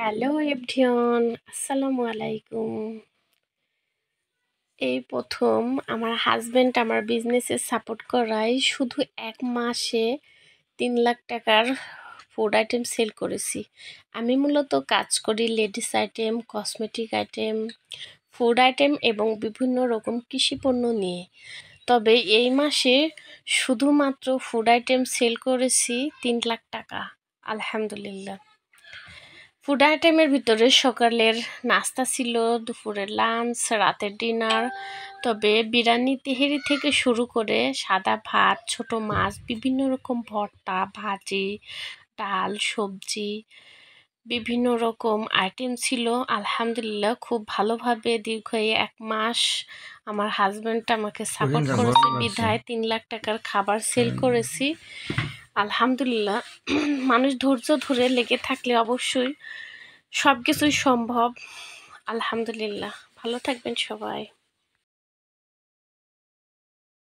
Hello everyone, আসসালামু আলাইকুম। এই প্রথম আমার হাজবেন্ড আমার বিজনেসে সাপোর্ট করায় শুধু 1 মাসে 3 লাখ টাকার ফুড আইটেম সেল করেছি। আমি মূলত কাজ করি ladies item, cosmetic item, food item এবং বিভিন্ন রকম কৃষি পণ্য নিয়ে। তবে এই মাসে শুধুমাত্র ফুড আইটেম সেল করেছি 3 লাখ টাকা, আলহামদুলিল্লাহ। ফুড আইটেমের ভিতরে সকালের নাস্তা ছিল, দুপুরের লাঞ্চ, রাতের ডিনার। তবে বিরিয়ানি, তেহেরি থেকে শুরু করে সাদা ভাত, ছোট মাছ, বিভিন্ন রকম ভর্তা, ভাজি, ডাল, সবজি, বিভিন্ন রকম আইটেম ছিল। আলহামদুলিল্লাহ খুব ভালোভাবে দীর্ঘ এই 1 মাস আমার হাজব্যান্ড আমাকে সাপোর্ট করেছে বিধায় 3 লাখ টাকার খাবার সেল করেছি। আলহামদুলিল্লাহ মানুষ ধৈর্য ধরে লেগে থাকলে অবশ্যই সব কিছুই সম্ভব। আলহামদুলিল্লাহ, ভালো থাকবেন সবাই।